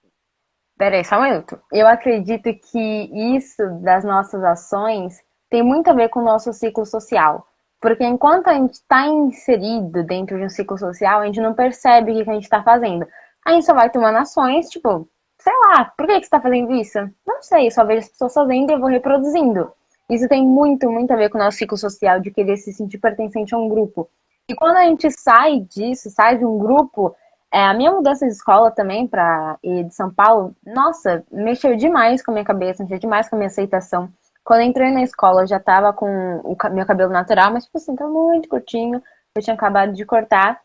Peraí, só um minuto. Eu acredito que isso das nossas ações tem muito a ver com o nosso ciclo social. Porque enquanto a gente está inserido dentro de um ciclo social, a gente não percebe o que a gente está fazendo. A gente só vai tomando ações, tipo, sei lá, por que você está fazendo isso? Não sei, eu só vejo as pessoas fazendo e eu vou reproduzindo. Isso tem muito, muito a ver com o nosso ciclo social, de querer se sentir pertencente a um grupo. E quando a gente sai disso, sai de um grupo, a minha mudança de escola também para ir de São Paulo, nossa, mexeu demais com a minha cabeça, mexeu demais com a minha aceitação. Quando eu entrei na escola, eu já tava com o meu cabelo natural, mas tipo assim, tá muito curtinho, eu tinha acabado de cortar.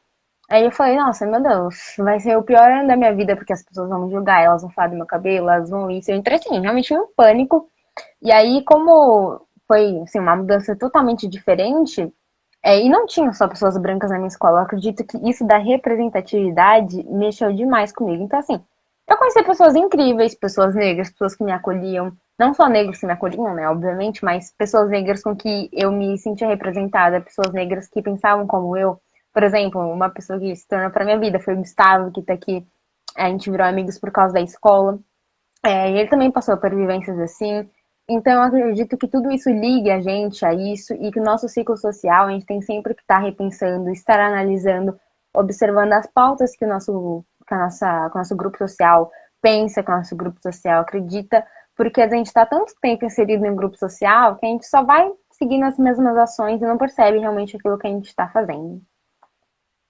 Aí eu falei, nossa, meu Deus, vai ser o pior ano da minha vida, porque as pessoas vão me julgar, elas vão falar do meu cabelo, elas vão isso. Eu entrei assim, realmente em um pânico. E aí, como foi assim, uma mudança totalmente diferente, e não tinham só pessoas brancas na minha escola. Eu acredito que isso da representatividade mexeu demais comigo. Então, assim, eu conheci pessoas incríveis, pessoas negras, pessoas que me acolhiam. Não só negros que me acolhiam, né, obviamente, mas pessoas negras com que eu me sentia representada, pessoas negras que pensavam como eu. Por exemplo, uma pessoa que se tornou para minha vida foi o Gustavo, que tá aqui. A gente virou amigos por causa da escola. E ele também passou por vivências assim. Então, eu acredito que tudo isso ligue a gente a isso e que o nosso ciclo social, a gente tem sempre que estar repensando, estar analisando, observando as pautas que o nosso grupo social pensa, que o nosso grupo social acredita, porque a gente está tanto tempo inserido em um grupo social que a gente só vai seguindo as mesmas ações e não percebe realmente aquilo que a gente está fazendo.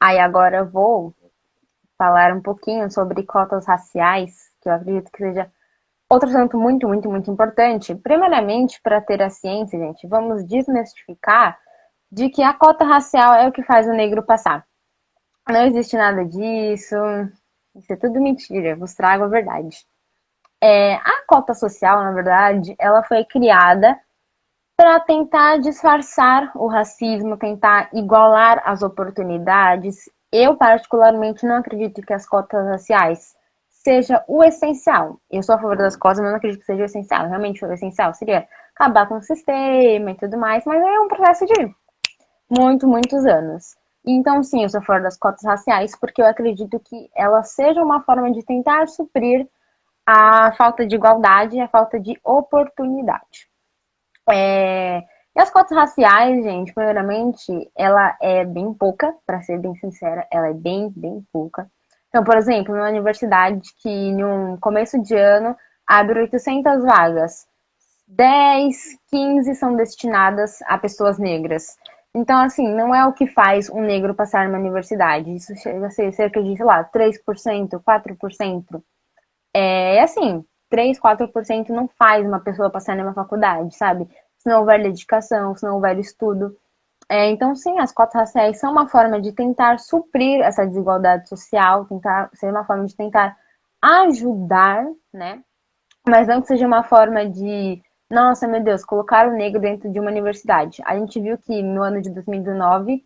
Aí agora eu vou falar um pouquinho sobre cotas raciais, que eu acredito que seja outro assunto muito, muito, muito importante. Primeiramente, para ter a ciência, gente, vamos desmistificar de que a cota racial é o que faz o negro passar. Não existe nada disso. Isso é tudo mentira. Eu vos trago a verdade. A cota social, na verdade, ela foi criada para tentar disfarçar o racismo, tentar igualar as oportunidades. Eu, particularmente, não acredito que as cotas raciais seja o essencial. Eu sou a favor das cotas, mas não acredito que seja o essencial. Realmente, o essencial seria acabar com o sistema e tudo mais, mas é um processo de muitos anos. Então, sim, eu sou a favor das cotas raciais, porque eu acredito que elas sejam uma forma de tentar suprir a falta de igualdade e a falta de oportunidade. E as cotas raciais, gente, primeiramente, ela é bem pouca, para ser bem sincera, ela é bem, bem pouca. Então, por exemplo, numa universidade que no começo de ano abre 800 vagas, 10, 15 são destinadas a pessoas negras. Então, assim, não é o que faz um negro passar numa universidade. Isso chega a ser cerca de, sei lá, 3%, 4%. Assim, 3, 4% não faz uma pessoa passar numa faculdade, sabe? Se não houver dedicação, se não houver estudo. Então, sim, as cotas raciais são uma forma de tentar suprir essa desigualdade social, tentar ser uma forma de tentar ajudar, né? Mas não que seja uma forma de, nossa, meu Deus, colocar o negro dentro de uma universidade. A gente viu que no ano de 2019,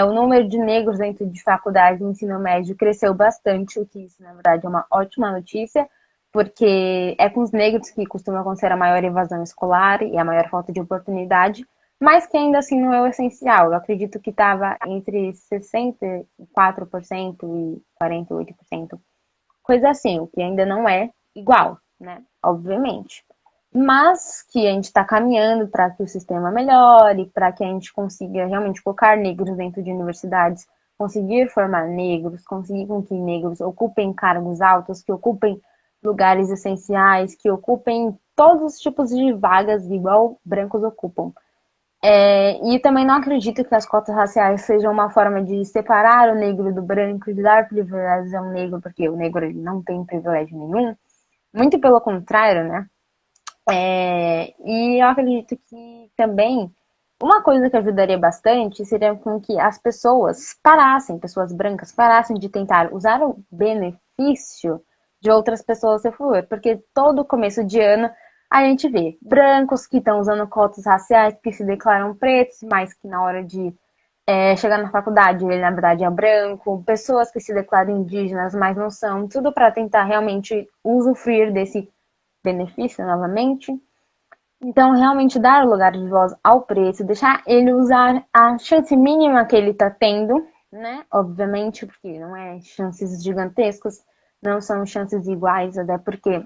o número de negros dentro de faculdade de ensino médio cresceu bastante, o que isso, na verdade, é uma ótima notícia, porque é com os negros que costuma acontecer a maior evasão escolar e a maior falta de oportunidade, mas que ainda assim não é o essencial. Eu acredito que estava entre 64% e 48%, coisa assim, o que ainda não é igual, né? Obviamente. Mas que a gente está caminhando para que o sistema melhore, para que a gente consiga realmente colocar negros dentro de universidades, conseguir formar negros, conseguir com que negros ocupem cargos altos, que ocupem lugares essenciais, que ocupem todos os tipos de vagas igual brancos ocupam. E também não acredito que as cotas raciais sejam uma forma de separar o negro do branco, de dar privilégios ao negro, porque o negro ele não tem privilégio nenhum. Muito pelo contrário, né? E eu acredito que também uma coisa que ajudaria bastante seria com que as pessoas parassem, pessoas brancas, parassem de tentar usar o benefício de outras pessoas a seu favor, porque todo começo de ano a gente vê brancos que estão usando cotas raciais, que se declaram pretos, mas que na hora de chegar na faculdade ele na verdade é branco, pessoas que se declaram indígenas, mas não são, tudo para tentar realmente usufruir desse benefício novamente. Então, realmente dar lugar de voz ao preto, deixar ele usar a chance mínima que ele está tendo, né? Obviamente, porque não é chances gigantescas, não são chances iguais, até porque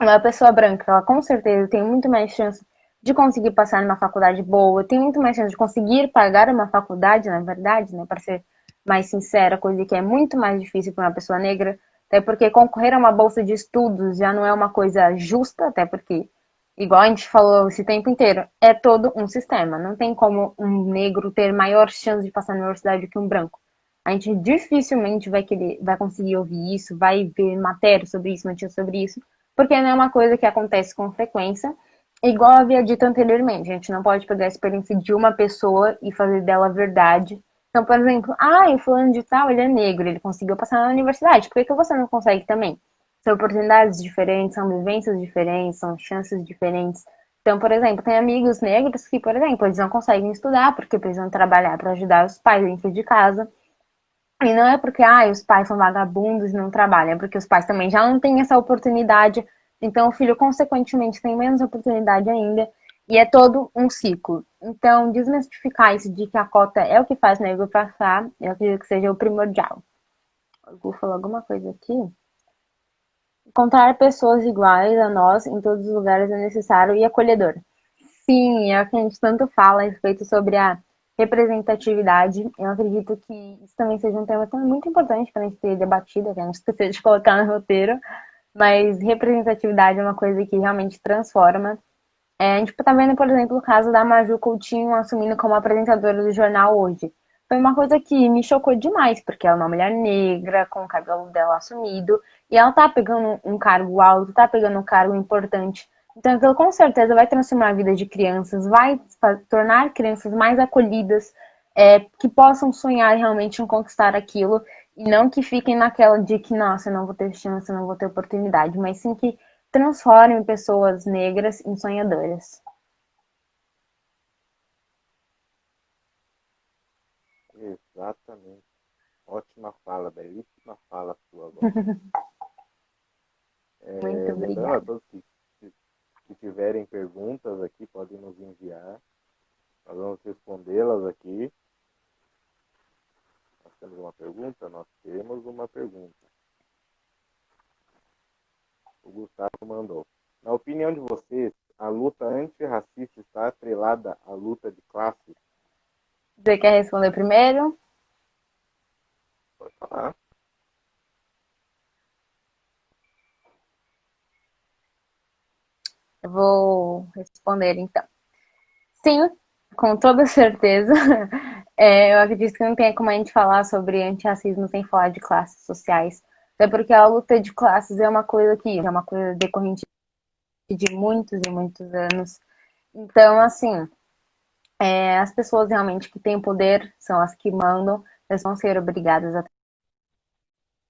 uma pessoa branca, ela com certeza tem muito mais chance de conseguir passar numa faculdade boa, tem muito mais chance de conseguir pagar uma faculdade, na verdade, né? Para ser mais sincera, coisa que é muito mais difícil para uma pessoa negra, até porque concorrer a uma bolsa de estudos já não é uma coisa justa, até porque igual a gente falou esse tempo inteiro, é todo um sistema. Não tem como um negro ter maior chance de passar na universidade do que um branco. A gente dificilmente vai conseguir ouvir isso, vai ver matéria sobre isso, notícia sobre isso, porque não é uma coisa que acontece com frequência. Igual eu havia dito anteriormente, a gente não pode pegar a experiência de uma pessoa e fazer dela verdade. Então, por exemplo, o fulano de tal, ele é negro, ele conseguiu passar na universidade, por que você não consegue também? São oportunidades diferentes, são vivências diferentes, são chances diferentes. Então, por exemplo, tem amigos negros que, por exemplo, eles não conseguem estudar porque precisam trabalhar para ajudar os pais dentro de casa. E não é porque os pais são vagabundos e não trabalham, é porque os pais também já não têm essa oportunidade. Então, o filho, consequentemente, tem menos oportunidade ainda. E é todo um ciclo. Então, desmistificar isso de que a cota é o que faz o negro passar, eu acredito que seja o primordial. O Gu falou alguma coisa aqui? Encontrar pessoas iguais a nós em todos os lugares é necessário e acolhedor. Sim, é o que a gente tanto fala a respeito sobre a representatividade. Eu acredito que isso também seja um tema muito importante para a gente ter debatido, que a gente esqueceu de colocar no roteiro, mas representatividade é uma coisa que realmente transforma. A gente está vendo, por exemplo, o caso da Maju Coutinho assumindo como apresentadora do jornal hoje. Foi uma coisa que me chocou demais, porque ela é uma mulher negra, com o cabelo dela assumido, e ela tá pegando um cargo alto, tá pegando um cargo importante. Então, aquilo com certeza vai transformar a vida de crianças, vai tornar crianças mais acolhidas, que possam sonhar realmente em conquistar aquilo, e não que fiquem naquela de que, nossa, eu não vou ter chance, eu não vou ter oportunidade, mas sim que transformem pessoas negras em sonhadoras. Exatamente. Ótima fala, belíssima fala sua agora. Muito Lembrando a obrigada. todos que tiverem perguntas aqui, podem nos enviar. Nós vamos respondê-las aqui. Nós temos uma pergunta? Nós temos uma pergunta. O Gustavo mandou. Na opinião de vocês, a luta antirracista está atrelada à luta de classe? Você quer responder primeiro? Pode falar. Eu vou responder então. Sim, com toda certeza. Eu acredito que não tem como a gente falar sobre antirracismo sem falar de classes sociais. Até porque a luta de classes é uma coisa que é uma coisa decorrente de muitos e muitos anos. Então, assim, as pessoas realmente que têm poder são as que mandam, elas vão ser obrigadas a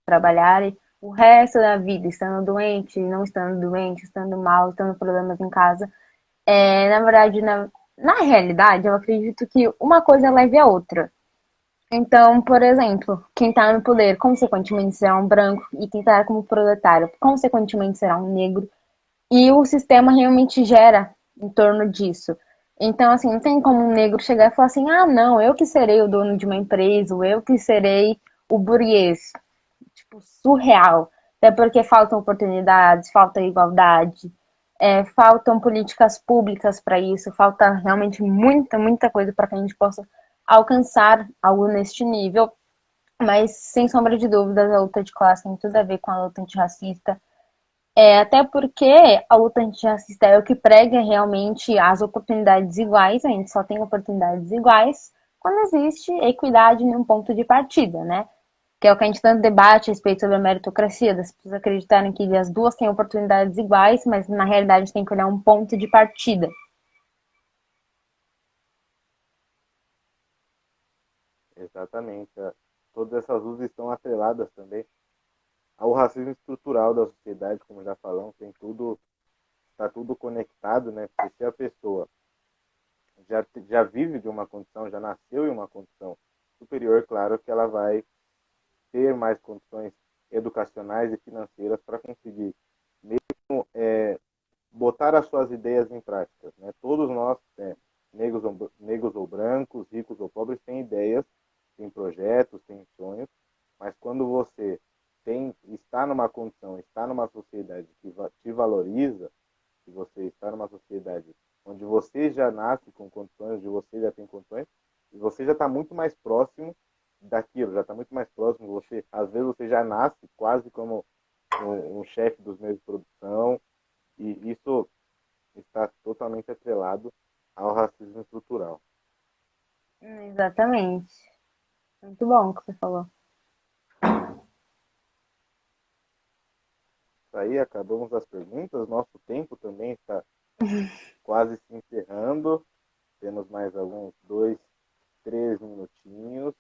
trabalhar e o resto da vida, estando doente, não estando doente, estando mal, estando com problemas em casa. Na verdade, na realidade, eu acredito que uma coisa leve a outra. Então, por exemplo, quem está no poder, consequentemente, será um branco, e quem está como proletário, consequentemente, será um negro. E o sistema realmente gera em torno disso. Então, assim, não tem como um negro chegar e falar assim: não, eu que serei o dono de uma empresa, ou eu que serei o burguês. Tipo, surreal. Até porque faltam oportunidades, falta igualdade, faltam políticas públicas para isso, falta realmente muita, muita coisa para que a gente possa alcançar algo neste nível. Mas, sem sombra de dúvidas, a luta de classe tem tudo a ver com a luta antirracista. Até porque a luta antirracista é o que prega realmente as oportunidades iguais, a gente só tem oportunidades iguais quando existe equidade em um ponto de partida, né? Que é o que a gente tanto debate a respeito sobre a meritocracia, das pessoas acreditarem que as duas têm oportunidades iguais, mas na realidade a gente tem que olhar um ponto de partida. Exatamente. Todas essas luzes estão atreladas também ao racismo estrutural da sociedade, como já falamos, tem tudo, está tudo conectado, né? Porque se a pessoa já vive de uma condição, já nasceu em uma condição superior, claro que ela vai ter mais condições educacionais e financeiras para conseguir botar as suas ideias em prática. Né? Todos nós, negros ou brancos, ricos ou pobres, têm ideias, têm projetos, têm sonhos, mas quando você está numa condição, está numa sociedade que te valoriza, que você está numa sociedade onde você já nasce com condições, onde você já tem condições, e você já está muito mais próximo daquilo, já está muito mais próximo, você, às vezes você já nasce quase como um chefe dos meios de produção, e isso está totalmente atrelado ao racismo estrutural. Exatamente. Muito bom o que você falou. Isso aí, acabamos as perguntas. Nosso tempo também está quase se encerrando. Temos mais alguns 2, 3 minutinhos.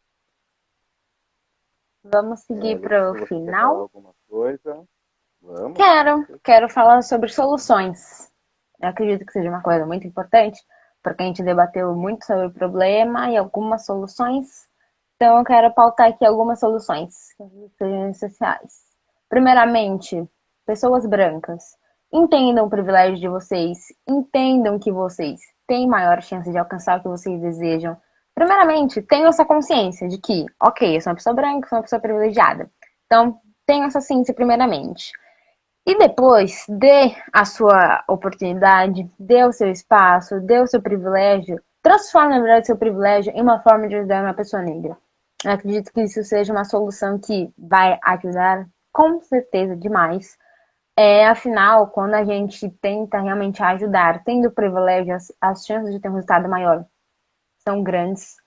Vamos seguir para o Letícia, você quer falar final? alguma coisa? Vamos, com Quero certeza. falar sobre soluções. Eu acredito que seja uma coisa muito importante, porque a gente debateu muito sobre o problema e algumas soluções. Então, eu quero pautar aqui algumas soluções que sejam essenciais. Primeiramente, pessoas brancas. Entendam o privilégio de vocês, entendam que vocês têm maior chance de alcançar o que vocês desejam. Primeiramente, tenham essa consciência de que, ok, eu sou uma pessoa branca, sou uma pessoa privilegiada. Então, tenham essa ciência primeiramente. E depois, dê a sua oportunidade, dê o seu espaço, dê o seu privilégio, transforme, na verdade, o seu privilégio em uma forma de ajudar uma pessoa negra. Eu acredito que isso seja uma solução que vai ajudar, com certeza, demais. Afinal, quando a gente tenta realmente ajudar, tendo privilégio, as chances de ter um resultado maior são grandes.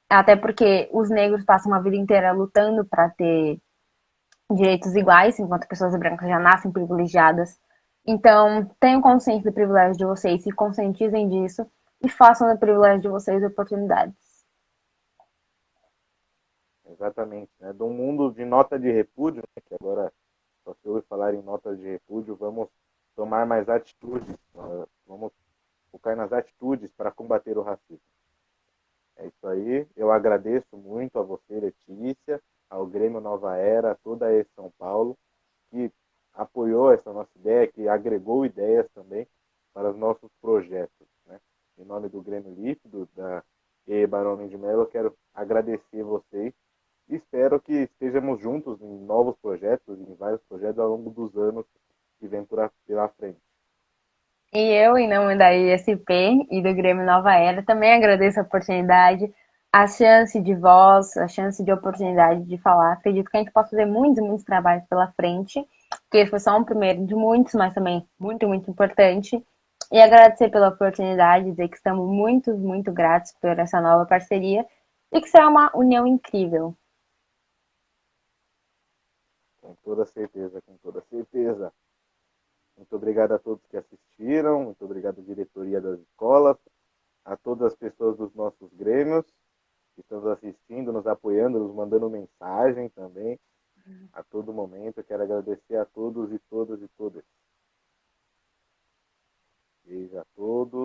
Até porque os negros passam a vida inteira lutando para ter direitos iguais, enquanto pessoas brancas já nascem privilegiadas. Então, tenham consciência do privilégio de vocês, se conscientizem disso e façam do privilégio de vocês oportunidades. Exatamente. Né? De um mundo de nota de repúdio, né? Que agora só se ouve falar em nota de repúdio, vamos tomar mais atitudes, vamos focar nas atitudes para combater o racismo. É isso aí. Eu agradeço muito a você, Letícia, ao Grêmio Nova Era, a toda a São Paulo, que apoiou essa nossa ideia, que agregou ideias também para os nossos projetos. Né? Em nome do Grêmio Líquido, da E. Barão de Mello, eu quero agradecer vocês e espero que estejamos juntos em novos projetos, em vários projetos ao longo dos anos que vem pela frente. E eu, em nome da ISP e do Grêmio Nova Era, também agradeço a oportunidade, a chance de voz, a chance de oportunidade de falar. Acredito que a gente possa fazer muitos, muitos trabalhos pela frente, que esse foi só um primeiro de muitos, mas também muito, muito importante. E agradecer pela oportunidade, dizer que estamos muito, muito gratos por essa nova parceria e que será uma união incrível. Com toda certeza, com toda certeza. Muito obrigado a todos que assistiram, muito obrigado à diretoria das escolas, a todas as pessoas dos nossos grêmios que estão nos assistindo, nos apoiando, nos mandando mensagem também a todo momento. Eu quero agradecer a todos e todas e todas. Beijo a todos.